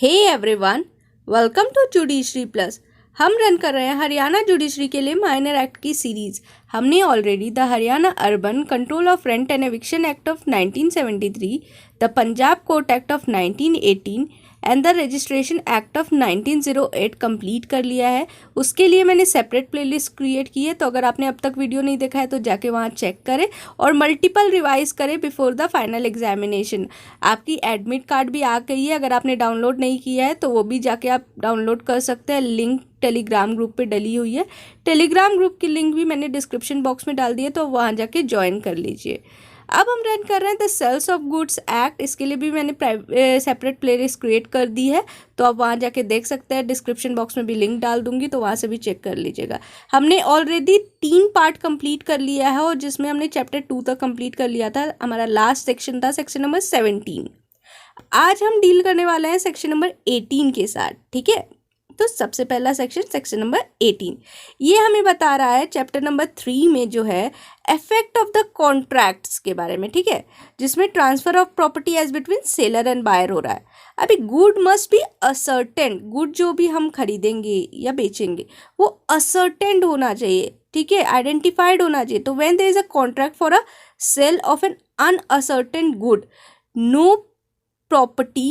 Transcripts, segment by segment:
Hey everyone, welcome to judiciary plus. हम run कर रहे हैं हरियाणा जुडिशरी के लिए माइनर एक्ट की सीरीज। हमने already the Haryana urban control of rent and eviction act of 1973, the Punjab court act of 1918 and the registration act of 1908 complete कर लिया है। उसके लिए मैंने सेपरेट प्लेलिस्ट क्रिएट की है, तो अगर आपने अब तक वीडियो नहीं देखा है तो जाके वहाँ चेक करें और मल्टीपल रिवाइज करें बिफोर द फाइनल एग्जामिनेशन। आपकी एडमिट कार्ड भी आ गई है, अगर आपने डाउनलोड नहीं किया है तो वो भी जाके आप डाउनलोड कर सकते हैं। लिंक टेलीग्राम ग्रुप पे डली हुई है। टेलीग्राम ग्रुप की लिंक भी मैंने डिस्क्रिप्शन बॉक्स में डाल दी है, तो वहाँ जाके ज्वाइन कर लीजिए। अब हम रन कर रहे हैं the sales of goods act. इसके लिए भी मैंने सेपरेट प्लेलिस्ट क्रिएट कर दी है, तो आप वहाँ जाके देख सकते हैं। डिस्क्रिप्शन बॉक्स में भी लिंक डाल दूंगी, तो वहाँ से भी चेक कर लीजिएगा। हमने ऑलरेडी 3 पार्ट कंप्लीट कर लिया है, और जिसमें हमने चैप्टर 2 तक कंप्लीट कर लिया था। हमारा लास्ट सेक्शन था सेक्शन नंबर 17। आज हम डील करने वाले हैं सेक्शन नंबर 18 के साथ, ठीक है। तो सबसे पहला सेक्शन नंबर 18, ये हमें बता रहा है चैप्टर नंबर 3 में जो है इफेक्ट ऑफ द कॉन्ट्रैक्ट्स के बारे में, ठीक है, जिसमें transfer of property as between seller and buyer हो रहा है। अभी good must be ascertain, good जो भी हम खरीदेंगे या बेचेंगे वो असर्टेन होना चाहिए, ठीक है, आइडेंटिफाइड होना चाहिए। तो when there is a contract for a sale of an unascertain good, no property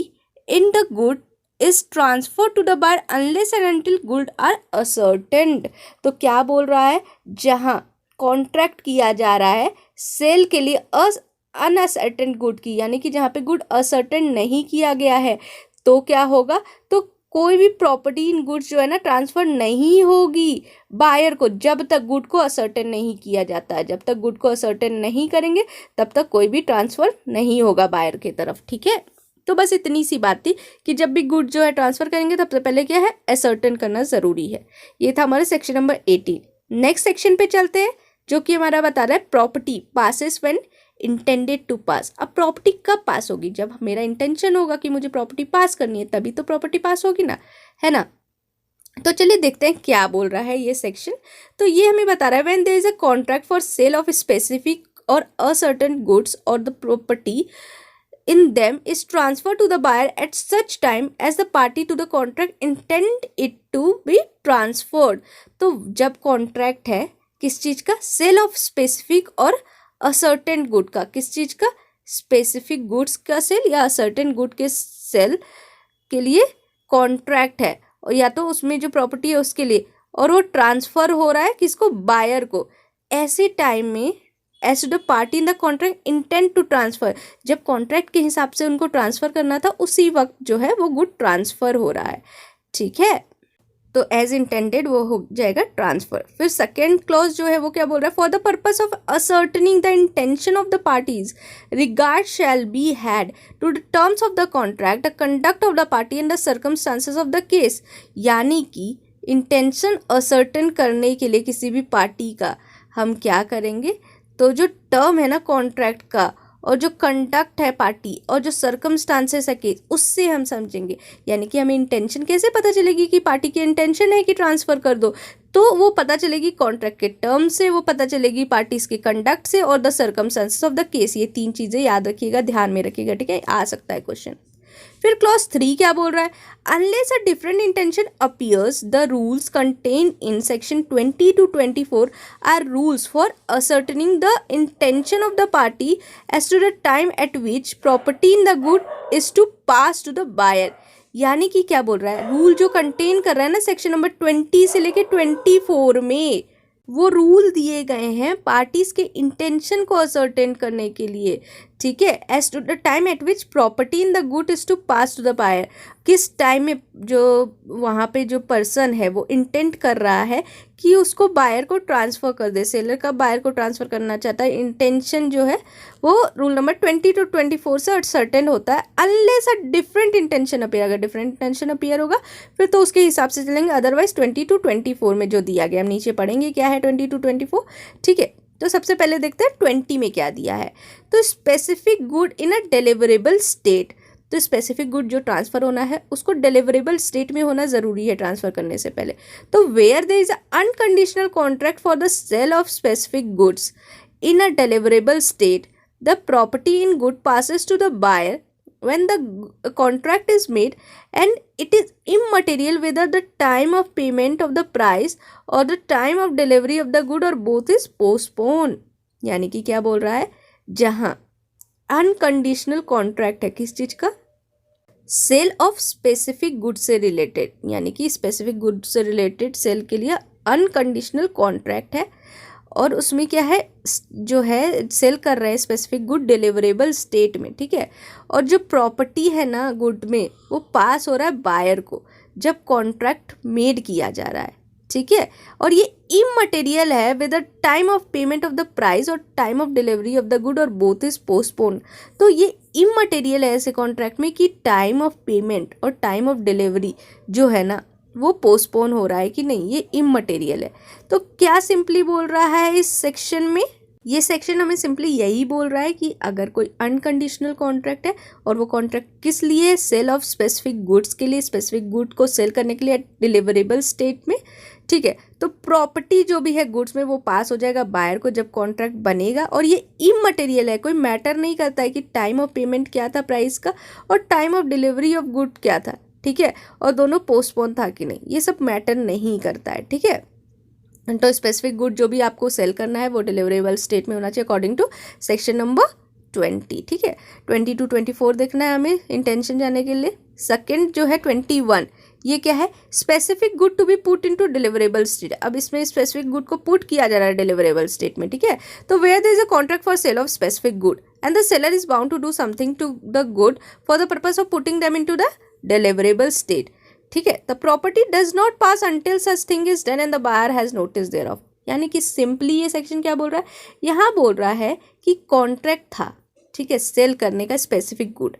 in the good is transferred to the buyer unless and until good are ascertained। तो क्या बोल रहा है, जहाँ कॉन्ट्रैक्ट किया जा रहा है सेल के लिए अनअसर्टेन गुड की, यानी कि जहाँ पे गुड असर्टेन नहीं किया गया है, तो क्या होगा, तो कोई भी प्रॉपर्टी इन गुड्स जो है ना ट्रांसफर नहीं होगी बायर को, जब तक गुड को असर्टेन नहीं किया जाता है। जब तक गुड को असर्टेन नहीं करेंगे तब तक कोई भी ट्रांसफर नहीं होगा बायर की तरफ, ठीक है। तो बस इतनी सी बात थी कि जब भी गुड जो है ट्रांसफर करेंगे तब से पहले क्या है, असर्टेन करना जरूरी है। ये था हमारा सेक्शन नंबर 18। नेक्स्ट सेक्शन पे चलते हैं, जो कि हमारा बता रहा है property passes when intended to pass. अब प्रॉपर्टी कब पास होगी, जब मेरा इंटेंशन होगा कि मुझे प्रॉपर्टी पास करनी है, तभी तो प्रॉपर्टी पास होगी ना, है ना। तो चलिए देखते हैं क्या बोल रहा है ये सेक्शन। तो ये हमें बता रहा है when there is a contract for sale of specific और असर्टेन गुड्स और the property in them is transferred to the buyer at such time as the party to the contract intend it to be transferred। तो जब contract है किस चीज का, cell of specific और ascertain good का, किस चीज का, स्पेसिफिक गुड्स का सेल या असर्टेन गुड के सेल के लिए कॉन्ट्रैक्ट है, और या तो उसमें जो प्रॉपर्टी है उसके लिए, और वो ट्रांसफर हो रहा है किसको, बायर को। ऐसे टाइम में as to the party in the contract intent to transfer, जब कॉन्ट्रैक्ट के हिसाब से उनको ट्रांसफर करना था उसी वक्त जो है वो गुड ट्रांसफर हो रहा है, ठीक है। तो एज इंटेंडेड वो हो जाएगा ट्रांसफर। फिर सेकेंड क्लॉज जो है वो क्या बोल रहा है, for the purpose of ascertaining the intention of the parties regard shall be had to the terms of the contract, the conduct of the party and the circumstances of the case. यानी कि intention ascertain करने के लिए किसी भी party का हम क्या करेंगे, तो जो टर्म है ना कॉन्ट्रैक्ट का, और जो कंडक्ट है पार्टी, और जो सर्कमस्टांसेस है केस, उससे हम समझेंगे। यानी कि हमें इंटेंशन कैसे पता चलेगी कि पार्टी की इंटेंशन है कि ट्रांसफर कर दो, तो वो पता चलेगी कॉन्ट्रैक्ट के टर्म से, वो पता चलेगी पार्टीज के कंडक्ट से, और the circumstances of the case. ये 3 चीज़ें याद रखिएगा, ध्यान में रखिएगा, ठीक है, आ सकता है क्वेश्चन। फिर क्लॉज 3 क्या बोल रहा है, unless a different intention appears the rules contain in section 20 to 24 are rules for ascertaining the intention of the party as to the time at which property in the good is to pass to the buyer. यानी कि क्या बोल रहा है, rule जो contain कर रहा है ना सेक्शन नंबर 20 से लेके 24 में, वो रूल दिए गए हैं पार्टीज के इंटेंशन को असर्टेन करने के लिए, ठीक है। As to the time at which property in the good is to pass to the buyer, किस टाइम में जो वहाँ पे जो पर्सन है वो इंटेंट कर रहा है कि उसको बायर को ट्रांसफ़र कर दे, सेलर का बायर को ट्रांसफ़र करना चाहता है, इंटेंशन जो है वो रूल नंबर 20 to 24 से सर्टेन होता है। Unless a different intention appear, अगर डिफरेंट इंटेंशन अपीयर होगा फिर तो उसके हिसाब से चलेंगे, अदरवाइज 20 to 24 में जो दिया गया, हम नीचे पढ़ेंगे क्या है 20 to 24, ठीक है। तो सबसे पहले देखते हैं 20 में क्या दिया है। तो specific good in a deliverable state, तो स्पेसिफिक गुड जो ट्रांसफ़र होना है उसको डिलीवरेबल स्टेट में होना ज़रूरी है ट्रांसफ़र करने से पहले। तो where there is a unconditional contract for the sale of specific goods in a deliverable state, the property in good passes to the buyer when the contract is made and it is immaterial whether the time of payment of the price or the time of delivery of the good or both is postponed। यानी कि क्या बोल रहा है, जहां unconditional contract है किस चीज का, सेल ऑफ स्पेसिफिक गुड से रिलेटेड, यानी कि स्पेसिफिक गुड से रिलेटेड सेल के लिए अनकंडीशनल कॉन्ट्रैक्ट है और उसमें क्या है, जो है सेल कर रहे हैं स्पेसिफिक गुड डिलीवरेबल स्टेट में, ठीक है। और जो प्रॉपर्टी है ना गुड में, वो पास हो रहा है बायर को जब कॉन्ट्रैक्ट मेड किया जा रहा है, ठीक है। और ये इमटेरियल है with the time of payment of the price और time of delivery of the good और बोथ इज पोस्टपोन। तो ये इमटेरियल है ऐसे कॉन्ट्रैक्ट में कि टाइम ऑफ पेमेंट और टाइम ऑफ डिलीवरी जो है ना वो पोस्टपोन हो रहा है कि नहीं, ये इमटेरियल है। तो क्या सिंपली बोल रहा है इस सेक्शन में, ये सेक्शन हमें सिंपली यही बोल रहा है कि अगर कोई अनकंडीशनल कॉन्ट्रैक्ट है और वो कॉन्ट्रैक्ट किस लिए, सेल ऑफ स्पेसिफिक गुड्स के लिए, स्पेसिफिक गुड को सेल करने के लिए डिलीवरेबल स्टेट में, ठीक है। तो प्रॉपर्टी जो भी है गुड्स में वो पास हो जाएगा बायर को जब कॉन्ट्रैक्ट बनेगा। और ये इमटेरियल है, कोई मैटर नहीं करता है कि टाइम ऑफ पेमेंट क्या था प्राइस का और time of delivery of good क्या था, ठीक है, और दोनों पोस्टपोन था कि नहीं, ये सब मैटर नहीं करता है, ठीक है। तो स्पेसिफिक गुड जो भी आपको सेल करना है वो डिलीवरेबल स्टेट में होना चाहिए अकॉर्डिंग टू सेक्शन नंबर 20, ठीक है। 20 to 24 देखना है हमें इंटेंशन जाने के लिए। सेकंड जो है 21, ये क्या है, specific good to be put into deliverable state. अब इसमें स्पेसिफिक गुड को पुट किया जा रहा है डिलीवरेबल स्टेट में, ठीक है। तो where there is a contract for sale of specific good and the seller is bound to do something to the good for the purpose of putting them into the deliverable state, ठीक है। The property does not pass until such thing is done and the buyer has notice thereof. यानी कि simply ये section क्या बोल रहा है, यहाँ बोल रहा है कि कॉन्ट्रैक्ट था, ठीक है, सेल करने का स्पेसिफिक गुड,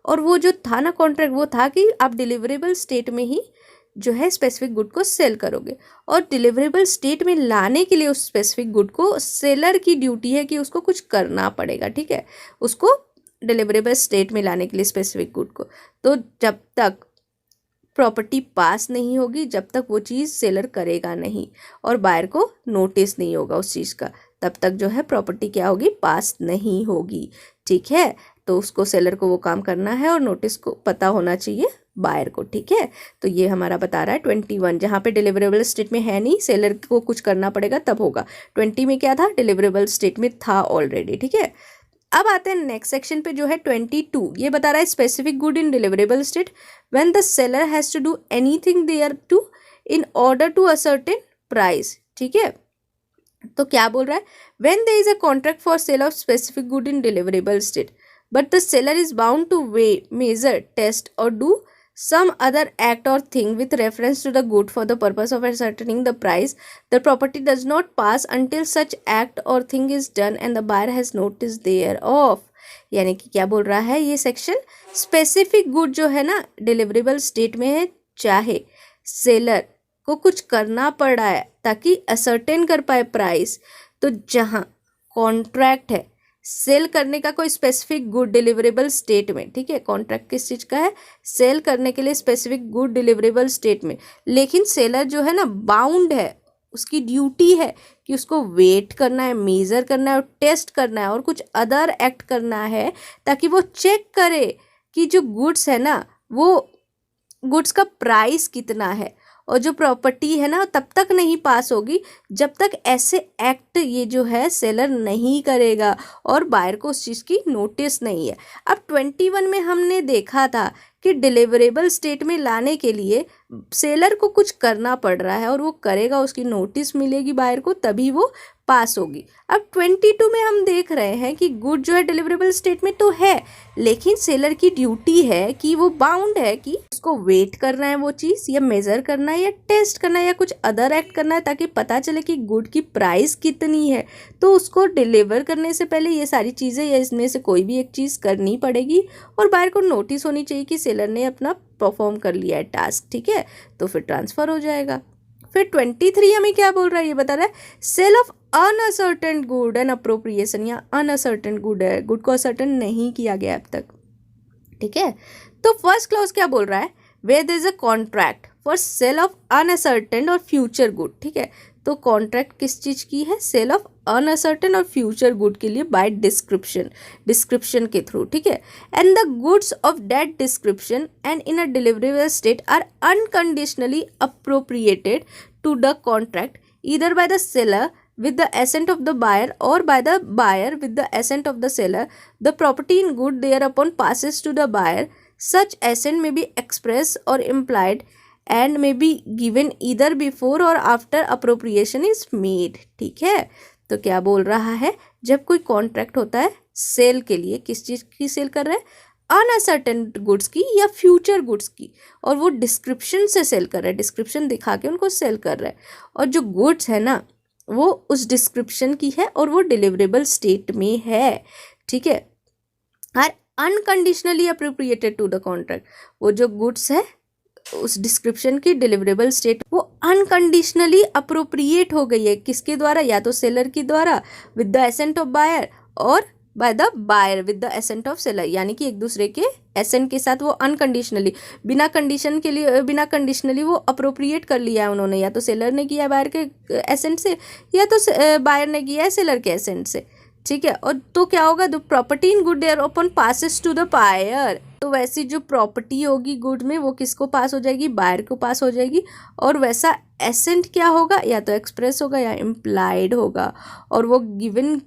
और वो जो था ना कॉन्ट्रैक्ट वो था कि आप डिलीवरेबल स्टेट में ही जो है स्पेसिफिक गुड को सेल करोगे। और डिलीवरेबल स्टेट में लाने के लिए उस स्पेसिफिक गुड को सेलर की ड्यूटी है कि उसको कुछ करना पड़ेगा, ठीक है, उसको डिलीवरेबल स्टेट में लाने के लिए स्पेसिफिक गुड को। तो जब तक प्रॉपर्टी पास नहीं होगी, जब तक वो चीज़ सेलर करेगा नहीं और बायर को नोटिस नहीं होगा उस चीज़ का, तब तक जो है प्रॉपर्टी क्या होगी, पास नहीं होगी, ठीक है। तो उसको सेलर को वो काम करना है और नोटिस को पता होना चाहिए बायर को, ठीक है। तो ये हमारा बता रहा है 21, जहाँ पे डिलीवरेबल स्टेट में है नहीं, सेलर को कुछ करना पड़ेगा तब होगा। 20 में क्या था, डिलीवरेबल स्टेट में था ऑलरेडी, ठीक है। अब आते हैं नेक्स्ट सेक्शन पे जो है 22, ये बता रहा है specific good in deliverable state when the seller has to do anything thereto in order to ascertain price, ठीक है। तो क्या बोल रहा है, when there is a contract for sale of specific good in deliverable state but the seller is bound to weigh, measure, test और do some other act or thing with reference to the good for the purpose of ascertaining the price, the property does not pass until such act or thing is done and the buyer has notice thereof। यानी कि क्या बोल रहा है ये section, specific good जो है ना डिलीवरेबल स्टेट में है, चाहे सेलर को कुछ करना पड़ रहा है ताकि असर्टेन कर पाए प्राइस, तो जहाँ कॉन्ट्रैक्ट है सेल करने का कोई स्पेसिफिक गुड डिलीवरेबल स्टेट में, ठीक है, कॉन्ट्रैक्ट किस चीज़ का है, सेल करने के लिए स्पेसिफिक गुड डिलीवरेबल स्टेट में, लेकिन सेलर जो है ना बाउंड है, उसकी ड्यूटी है कि उसको वेट करना है, मेज़र करना है और टेस्ट करना है और कुछ अदर एक्ट करना है ताकि वो चेक करे कि जो गुड्स है ना वो गुड्स का प्राइस कितना है। और जो प्रॉपर्टी है ना तब तक नहीं पास होगी जब तक ऐसे एक्ट ये जो है सेलर नहीं करेगा और बायर को उस चीज़ की नोटिस नहीं है। अब 21 में हमने देखा था कि डिलीवरेबल स्टेट में लाने के लिए सेलर को कुछ करना पड़ रहा है और वो करेगा, उसकी नोटिस मिलेगी बायर को, तभी वो पास होगी। अब 22 में हम देख रहे हैं कि गुड जो है डिलीवरेबल स्टेट में तो है, लेकिन सेलर की ड्यूटी है कि वो बाउंड है कि उसको वेट करना है वो चीज़, या मेज़र करना है, या टेस्ट करना है, या कुछ अदर एक्ट करना है ताकि पता चले कि गुड की प्राइस कितनी है। तो उसको डिलीवर करने से पहले ये सारी चीज़ें या इसमें से कोई भी एक चीज़ करनी पड़ेगी और बायर को नोटिस होनी चाहिए कि सेलर ने अपना परफॉर्म कर लिया है टास्क, ठीक है, तो फिर ट्रांसफ़र हो जाएगा। फिर 23 हमें क्या बोल रहा है, ये बता रहा है sale of unascertained good and appropriation, या अनअसर्टेन गुड है, गुड को असर्टेन नहीं किया गया अब तक, ठीक है। तो फर्स्ट क्लॉज क्या बोल रहा है, where there is a contract for sale of unascertained और फ्यूचर गुड, ठीक है। तो कॉन्ट्रैक्ट किस चीज़ की है? सेल ऑफ अनसर्टेन और फ्यूचर गुड के लिए बाय डिस्क्रिप्शन के थ्रू, ठीक है। And the goods of that description and in a deliverable state are unconditionally appropriated to the contract either by the seller with the assent of the buyer or by the buyer with the assent of the seller. The property in good thereupon passes to the buyer. Such assent may be express or implied and may be given either before or after appropriation is made. ठीक है, तो क्या बोल रहा है, जब कोई contract होता है सेल के लिए, किस चीज़ की सेल कर रहा है? अनसर्टेन गुड्स की या फ्यूचर गुड्स की, और वो डिस्क्रिप्शन से सेल कर रहा है, डिस्क्रिप्शन दिखा के उनको सेल कर रहा है, और जो गुड्स है ना वो उस डिस्क्रिप्शन की है और वो डिलीवरेबल स्टेट में है, ठीक है। Are unconditionally appropriated to the contract, वो जो गुड्स है उस डिस्क्रिप्शन की डिलीवरेबल स्टेट वो अनकंडीशनली अप्रोप्रिएट हो गई है, किसके द्वारा? या तो सेलर की द्वारा with the assent of buyer और by the buyer with the assent of seller, यानी कि एक दूसरे के एसेंट के साथ वो अनकंडीशनली, बिना कंडीशनली वो अप्रोप्रिएट कर लिया है उन्होंने, या तो सेलर ने किया है बायर के एसेंट से या तो बायर ने किया है सेलर के एसेंट से, ठीक है। और तो क्या होगा? The property in good thereupon passes to the buyer, तो वैसी जो प्रॉपर्टी होगी गुड में वो किसको पास हो जाएगी? बायर को पास हो जाएगी। और वैसा एसेंट क्या होगा? या तो एक्सप्रेस होगा या इम्प्लाइड होगा, और वो गिवन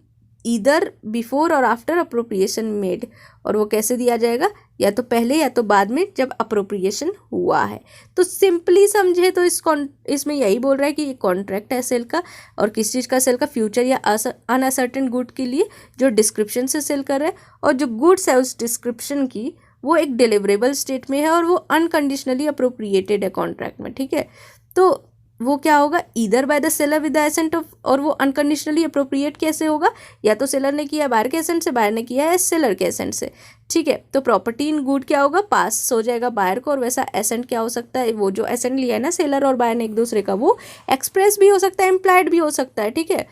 ईदर बिफोर और आफ्टर अप्रोप्रिएशन मेड, और वो कैसे दिया जाएगा? या तो पहले या तो बाद में, जब अप्रोप्रिएशन हुआ है। तो सिंपली समझे तो इसमें यही बोल रहा है कि ये कॉन्ट्रैक्ट है सेल का, और किस चीज़ का सेल का? फ्यूचर या अनसर्टेन गुड के लिए जो डिस्क्रिप्शन से सेल कर रहा है, और जो गुड्स है उस डिस्क्रिप्शन की वो एक डिलीवरेबल स्टेट में है और वो अनकंडीशनली अप्रोप्रिएटेड है कॉन्ट्रैक्ट में, ठीक है। तो वो क्या होगा? Either by the seller with the assent of, और वो अनकंडीशनली अप्रोप्रिएट कैसे होगा? या तो सेलर ने किया बायर के एसेंट से, बायर ने किया है सेलर के एसेंट से, ठीक है। तो प्रॉपर्टी इन गुड क्या होगा? पास हो जाएगा बायर को, और वैसा एसेंट क्या हो सकता है? वो जो एसेंट लिया है ना सेलर और बायर ने एक दूसरे का, वो एक्सप्रेस भी हो सकता है, इम्प्लाइड भी हो सकता है, ठीक है।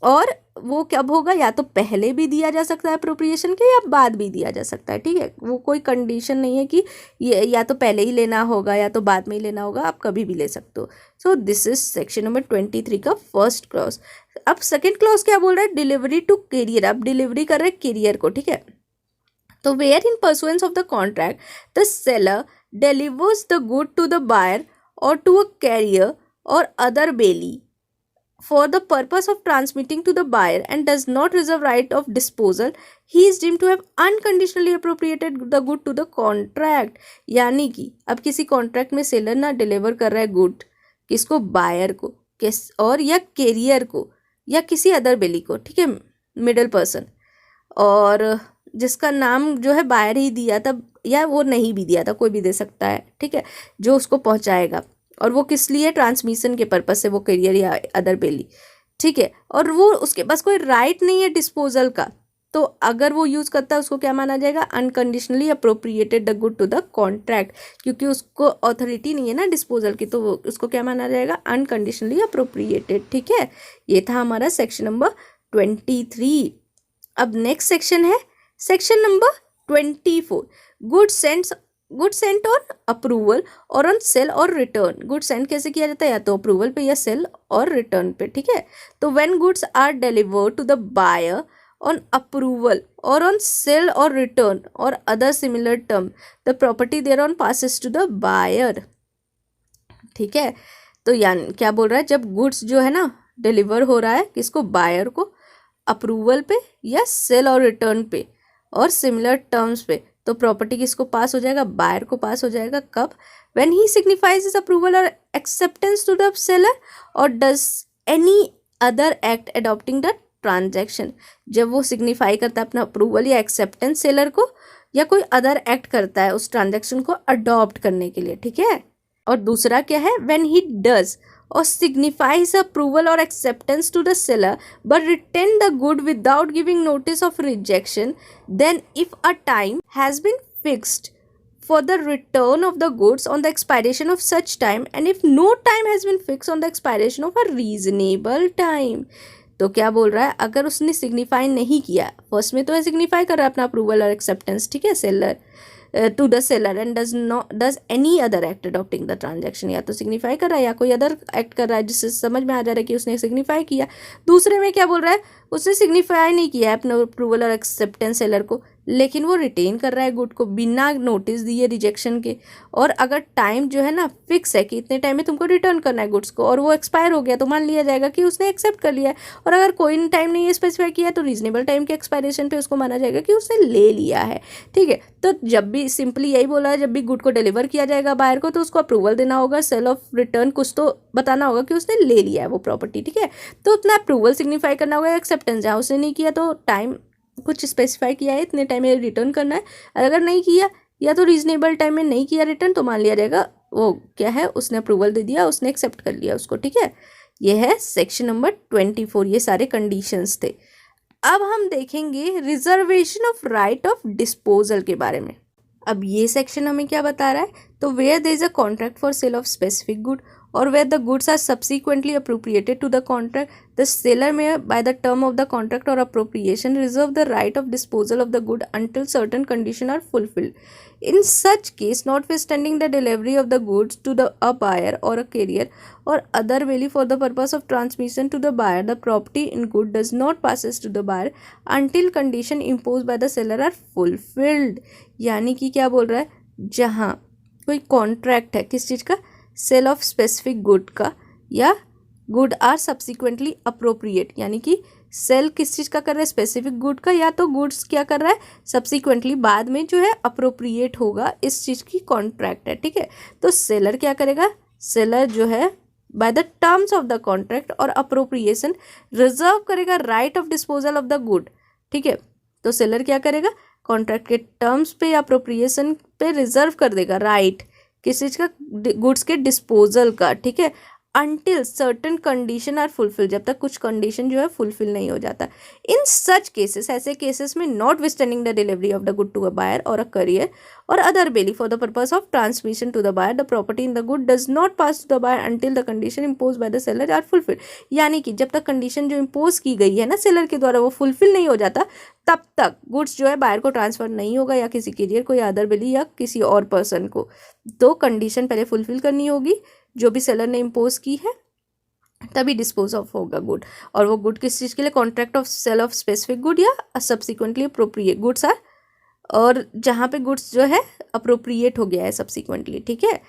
और वो कब होगा? या तो पहले भी दिया जा सकता है अप्रोप्रिएशन के, या बाद भी दिया जा सकता है, ठीक है। वो कोई कंडीशन नहीं है कि ये या तो पहले ही लेना होगा या तो बाद में ही लेना होगा, आप कभी भी ले सकते हो। So this is section number 23 का फर्स्ट क्लॉज। अब सेकेंड क्लॉज क्या बोल रहा है? डिलीवरी टू कैरियर, अब डिलीवरी कर रहे हैं कैरियर को, ठीक है। तो where in pursuance of the contract the seller delivers the good to the buyer और टू अ कैरियर और other bailee for the purpose of transmitting to the buyer and does not reserve right of disposal, he is deemed to have unconditionally appropriated the good to the contract। यानी कि अब किसी contract में seller ना deliver कर रहा है good, किसको? बायर को, किस और या कैरियर को या किसी अदर बेली को, ठीक है, मिडल पर्सन, और जिसका नाम जो है बायर ही दिया था या वो नहीं भी दिया था, कोई भी दे सकता है, ठीक है, जो उसको पहुंचाएगा, और वो किस लिए? ट्रांसमिशन के पर्पस से वो कैरियर या अदर बेली, ठीक है। और वो उसके पास कोई राइट नहीं है डिस्पोजल का, तो अगर वो यूज़ करता है उसको क्या माना जाएगा? Unconditionally appropriated the good to the contract, क्योंकि उसको अथॉरिटी नहीं है ना डिस्पोजल की, तो उसको क्या माना जाएगा? अनकंडीशनली अप्रोप्रिएटेड, ठीक है। ये था हमारा सेक्शन नंबर 23। अब नेक्स्ट सेक्शन है section number 24, good Saint on approval और ऑन सेल और रिटर्न। गुड सेंड कैसे किया जाता है? या तो अप्रूवल पे या सेल और रिटर्न पे, ठीक है। तो when goods are delivered to the buyer on approval और ऑन सेल और रिटर्न और other similar term, the property thereon passes to the buyer, ठीक है। तो यानी क्या बोल रहा है? जब गुड्स जो है ना डिलीवर हो रहा है किसको? बायर को, अप्रूवल पे या सेल और रिटर्न पे और सिमिलर टर्म्स पे, तो प्रॉपर्टी किसको पास हो जाएगा? बायर को पास हो जाएगा। कब? When he signifies his approval और एक्सेप्टेंस टू द सेलर और does any other act adopting the transaction, जब वो सिग्निफाई करता है अपना अप्रूवल या एक्सेप्टेंस सेलर को, या कोई अदर एक्ट करता है उस ट्रांजैक्शन को अडॉप्ट करने के लिए, ठीक है। और दूसरा क्या है? When he does or signifies approval or acceptance to the seller but retain the good without giving notice of rejection, then if a time has been fixed for the return of the goods on the expiration of such time and if no time has been fixed on the expiration of a reasonable time, तो क्या बोल रहा है? अगर उसने signify नहीं किया, first में तो है सिग्निफाई कर रहा है अपना अप्रूवल और एक्सेप्टेंस, ठीक है, seller to the seller and does any other act adopting the transaction, या तो सिग्निफाई कर रहा है या कोई अदर एक्ट कर रहा है जिससे समझ में आ जा रहा है कि उसने सिग्निफाई किया। दूसरे में क्या बोल रहा है, उसने सिग्निफाई नहीं किया है अपने अप्रूवल और एक्सेप्टेंस सेलर को, लेकिन वो रिटेन कर रहा है गुड को बिना नोटिस दिए रिजेक्शन के, और अगर टाइम जो है ना फिक्स है कि इतने टाइम में तुमको रिटर्न करना है गुड्स को, और वो एक्सपायर हो गया तो मान लिया जाएगा कि उसने एक्सेप्ट कर लिया है। और अगर कोई टाइम नहीं स्पेसिफाई किया है तो रीजनेबल टाइम के एक्सपायरेशन पे उसको माना जाएगा कि उसने ले लिया है। ठीक है, तो जब भी सिंपली यही बोला है, जब भी गुड को डिलीवर किया जाएगा बायर को तो उसको अप्रूवल देना होगा, सेल ऑफ रिटर्न कुछ तो बताना होगा कि उसने ले लिया है वो प्रॉपर्टी। ठीक है, तो उतना अप्रूवल सिग्निफाई करना होगा, एक्सेप्टेंस जहाँ उसने नहीं किया तो टाइम कुछ स्पेसिफाई किया है इतने टाइम में रिटर्न करना है, अगर नहीं किया या तो रीजनेबल टाइम में नहीं किया रिटर्न तो मान लिया जाएगा वो क्या है, उसने अप्रूवल दे दिया, उसने एक्सेप्ट कर लिया उसको। ठीक है, ये है सेक्शन नंबर 24, ये सारे कंडीशंस थे। अब हम देखेंगे reservation of right of disposal के बारे में। अब ये सेक्शन हमें क्या बता रहा है, तो where there is a contract for sale of specific good or where the goods are subsequently appropriated to the contract, the seller may by the term of the contract or appropriation reserve the right of disposal of the good until certain conditions are fulfilled. In such case, notwithstanding the delivery of the goods to a buyer or a carrier or other value for the purpose of transmission to the buyer, the property in good does not passes to the buyer until condition imposed by the seller are fulfilled. यानी कि क्या बोल रहा है, जहाँ कोई contract है किस चीज़ का, सेल ऑफ स्पेसिफिक गुड का, या गुड आर सब्सिक्वेंटली अप्रोप्रिएट, यानी कि सेल किस चीज़ का कर रहा है, स्पेसिफिक गुड का, या तो गुड्स क्या कर रहा है सब्सिक्वेंटली बाद में जो है अप्रोप्रिएट होगा इस चीज़ की कॉन्ट्रैक्ट है। ठीक है, तो सेलर क्या करेगा, सेलर जो है by the terms of the contract और अप्रोप्रिएशन रिजर्व करेगा right of disposal of the good. ठीक है, तो सेलर क्या करेगा, कॉन्ट्रैक्ट के टर्म्स पे या अप्रोप्रिएशन पे रिजर्व कर देगा राइट किस चीज़ का, गुड्स के डिस्पोजल का। ठीक है, until certain condition are fulfil, जब तक कुछ कंडीशन जो है फुलफिल नहीं हो जाता। इन सच केसेस, ऐसे केसेस में notwithstanding the delivery of the good to a buyer और अ करियर और other bailee for the purpose of transmission to the buyer, the property in the good does not pass to the buyer until the condition impose by the seller are fulfil. यानी कि जब तक condition जो impose की गई है ना seller के द्वारा वो फुलफिल नहीं हो जाता, तब तक गुड्स जो है बायर को ट्रांसफर नहीं होगा, या किसी करियर को, या अदर बेली, या किसी और पर्सन को। तो कंडीशन पहले फुलफिल करनी होगी जो भी सेलर ने इम्पोज की है, तभी डिस्पोज ऑफ होगा गुड। और वो गुड किस चीज़ के लिए, contract of sale of specific good या सब्सिक्वेंटली अप्रोप्रिएट गुड्स आर, और जहाँ पे गुड्स जो है अप्रोप्रिएट हो गया है सब्सिक्वेंटली। ठीक है,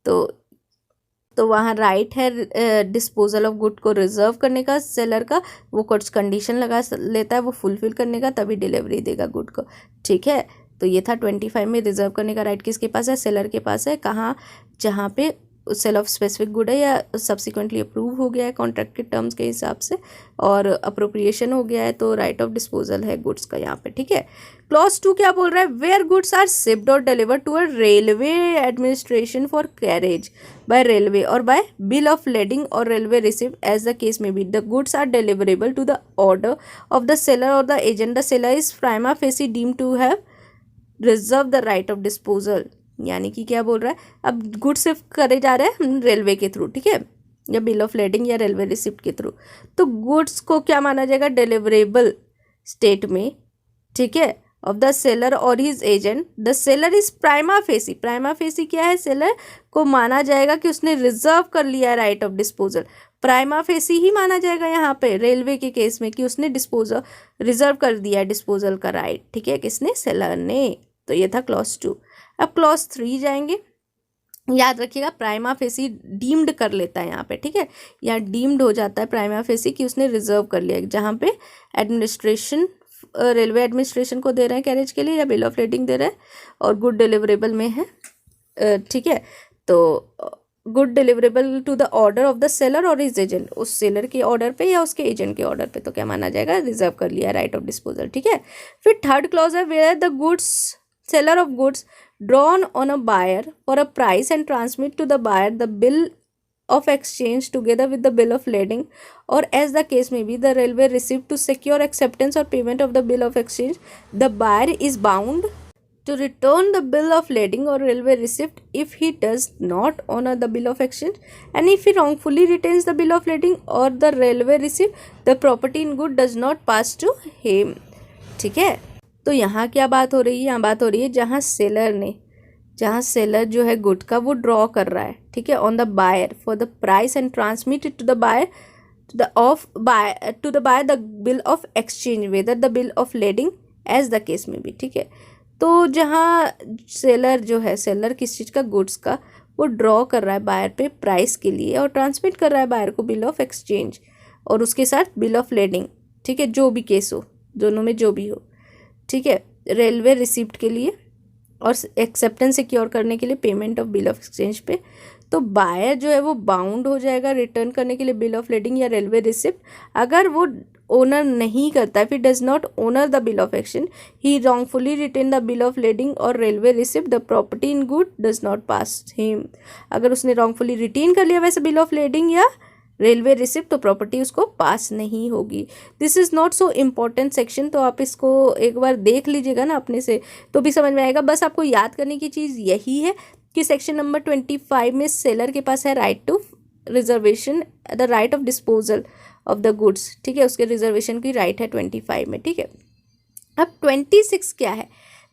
तो वहाँ राइट है डिस्पोजल ऑफ गुड को रिजर्व करने का सेलर का, वो कुछ कंडीशन लगा लेता है वो फुलफिल करने का, तभी डिलीवरी देगा गुड को। ठीक है, तो ये था 25 में रिजर्व करने का राइट किसके पास है, सेलर के पास है। कहाँ, जहाँ पे सेल ऑफ स्पेसिफिक गुड है या सब्सिक्वेंटली अप्रूव हो गया है कॉन्ट्रैक्ट के टर्म्स के हिसाब से, और अप्रोप्रिएशन हो गया है, तो राइट ऑफ डिस्पोजल है गुड्स का यहाँ पे। ठीक है, क्लॉज 2 क्या बोल रहा है, वेयर गुड्स आर शिप्ड और delivered to a railway administration for carriage by railway और बाय बिल ऑफ लेडिंग और railway receive as the case में be, the goods are deliverable to the order of the seller और the agent, the seller is prima facie deem to have reserve the right of disposal. यानी कि क्या बोल रहा है, अब good shift करे जा रहे हैं रेलवे के थ्रू। ठीक है, या बिल ऑफ लेडिंग या रेलवे रिसिप्ट के थ्रू, तो गुड्स को क्या माना जाएगा, डिलीवरेबल स्टेट में। ठीक है, ऑफ द सेलर और his agent, the seller is prima facie, prima facie क्या है, सेलर को माना जाएगा कि उसने रिजर्व कर लिया right of disposal, prima facie ही माना जाएगा यहाँ पे रेलवे के केस में कि उसने डिस्पोजल रिजर्व कर दिया डिस्पोजल का राइट। ठीक है, किसने, सेलर ने। तो ये था क्लॉज 2। अब क्लॉज 3 जाएंगे, याद रखिएगा प्राइमा फेसी डीम्ड कर लेता है यहाँ पे। ठीक है, यहाँ डीम्ड हो जाता है प्राइमा फेसी कि उसने रिजर्व कर लिया, जहाँ पे एडमिनिस्ट्रेशन रेलवे एडमिनिस्ट्रेशन को दे रहे हैं कैरेज के लिए, या बिल ऑफ लेडिंग दे रहे हैं, और गुड डिलीवरेबल में है। ठीक है, तो good deliverable to the order of the seller और हिज एजेंट, उस सेलर के ऑर्डर पे या उसके एजेंट के ऑर्डर पे, तो क्या माना जाएगा, रिजर्व कर लिया राइट ऑफ डिस्पोजल। ठीक है, फिर थर्ड क्लॉज है, where the goods seller of goods drawn on a buyer for a price and transmit to the buyer the bill of exchange together with the bill of lading, or as the case may be the railway receipt to secure acceptance or payment of the bill of exchange, the buyer is bound to return the bill of lading or railway receipt if he does not honor the bill of exchange, and if he wrongfully retains the bill of lading or the railway receipt, the property in good does not pass to him. ठीक है, तो यहाँ क्या बात हो रही है, यहाँ बात हो रही है जहाँ सेलर जो है गुड का वो ड्रॉ कर रहा है, ठीक है, on the buyer for the price and transmit to the buyer the bill of exchange whether the bill of lading as the case में भी, ठीक है। तो जहाँ सेलर किस चीज़ का, गुड्स का वो ड्रॉ कर रहा है बायर पे प्राइस के लिए और ट्रांसमिट कर रहा है बायर को बिल ऑफ एक्सचेंज और उसके साथ बिल ऑफ लेडिंग, ठीक है, जो भी केस हो, दोनों में जो भी हो, ठीक है, रेलवे रिसिप्ट के लिए और एक्सेप्टेंस सिक्योर करने के लिए payment of bill of exchange पे। तो बायर जो है वो बाउंड हो जाएगा रिटर्न करने के लिए बिल ऑफ लेडिंग या रेलवे रिसिप्ट अगर वो ओनर नहीं करता है, फिर does not honour the bill of exchange, he wrongfully retain the bill of lading और railway receipt, the property in good does not pass him. अगर उसने रॉन्गफुली रिटेन कर लिया वैसे बिल ऑफ लेडिंग या रेलवे रिसिप्ट तो property उसको pass नहीं होगी। This is not so important section, तो आप इसको एक बार देख लीजिएगा ना अपने से तो भी समझ में आएगा। बस आपको याद करने की चीज़ यही है कि सेक्शन नंबर 25 में सेलर के पास है right to reservation, the right of disposal of the goods, ठीक है, उसके रिजर्वेशन की राइट है 25 में, ठीक है। अब 26 क्या है,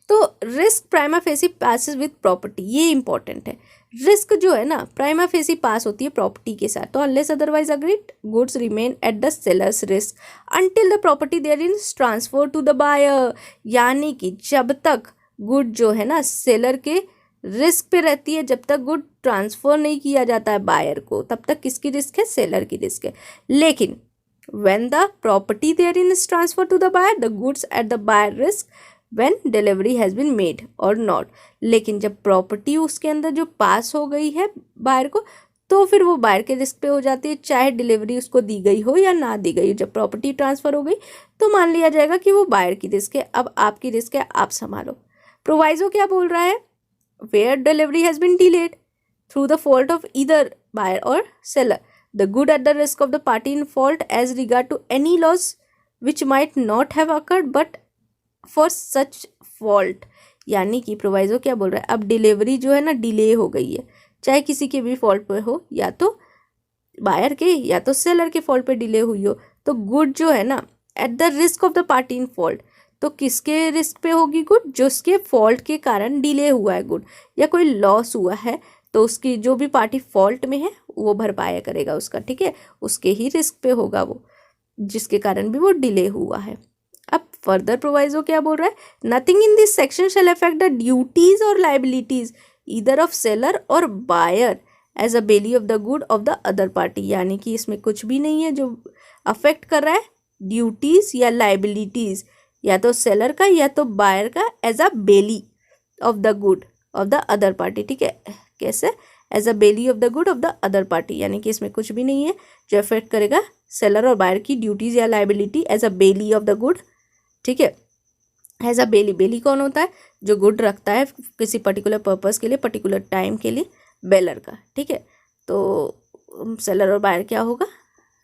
तो risk prima facie passes with property, ये इंपॉर्टेंट है। रिस्क जो है ना प्राइमा फेसी पास होती है प्रॉपर्टी के साथ, तो unless otherwise agreed goods remain at the seller's risk until the property there is transfer to the buyer, यानी कि जब तक गुड जो है ना सेलर के रिस्क पे रहती है, जब तक गुड ट्रांसफर नहीं किया जाता है बायर को, तब तक किसकी रिस्क है, सेलर की रिस्क है। लेकिन when the property therein is transferred to the buyer, the goods at the buyer risk when delivery has been made or not। लेकिन जब प्रॉपर्टी उसके अंदर जो पास हो गई है बायर को, तो फिर वो बायर के रिस्क पे हो जाती है, चाहे डिलीवरी उसको दी गई हो या ना दी गई हो। जब प्रॉपर्टी ट्रांसफ़र हो गई तो मान लिया जाएगा कि वो बायर की रिस्क है, अब आपकी रिस्क है, आप संभालो। प्रोवाइजो क्या बोल रहा है, where delivery has been delayed through the fault of either buyer or seller, the good at the risk of the party in fault as regard to any loss which might not have occurred but for such fault। यानी कि proviso क्या बोल रहा है, अब delivery जो है ना डिले हो गई है, चाहे किसी के भी फॉल्ट पे हो, या तो बायर के या तो सेलर के फॉल्ट पे डिले हुई हो, तो गुड जो है ना at the risk of the party in fault, तो किसके रिस्क पे होगी गुड, जो उसके फॉल्ट के कारण डिले हुआ है गुड या कोई लॉस हुआ है, तो उसकी जो भी पार्टी फॉल्ट में है वो भरपाया करेगा उसका, ठीक है, उसके ही रिस्क पे होगा वो जिसके कारण भी वो डिले हुआ है। अब फर्दर प्रोवाइजो क्या बोल रहा है, nothing in this section shall affect the duties और लाइबिलिटीज ईदर ऑफ सेलर और buyer as a bailee of the good of the other party, यानी कि इसमें कुछ भी नहीं है जो अफेक्ट कर रहा है ड्यूटीज या लाइबिलिटीज या तो सेलर का या तो बायर का as a bailee of the good of the other party, ठीक है, कैसे, as a bailee of the good of the other party, यानी कि इसमें कुछ भी नहीं है जो अफेक्ट करेगा सेलर और बायर की ड्यूटीज या liability as a bailee of the good, ठीक है। एज अ बेली, बेली कौन होता है, जो गुड रखता है किसी पर्टिकुलर पर्पस के लिए, पर्टिकुलर टाइम के लिए, बेलर का, ठीक है। तो सेलर और बायर क्या होगा,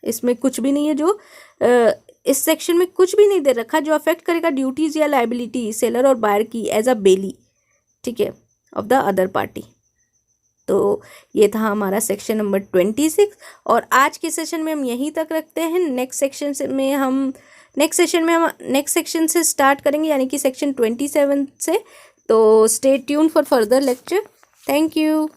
इसमें कुछ भी नहीं है जो इस सेक्शन में कुछ भी नहीं दे रखा जो अफेक्ट करेगा ड्यूटीज या लाइबिलिटी सेलर और बायर की एज अ बेली, ठीक है, ऑफ द अदर पार्टी। तो ये था हमारा सेक्शन नंबर 26 और आज के सेशन में हम यहीं तक रखते हैं। नेक्स्ट सेक्शन से स्टार्ट करेंगे, यानी कि सेक्शन 27 से। तो stay tune for further lecture. Thank you.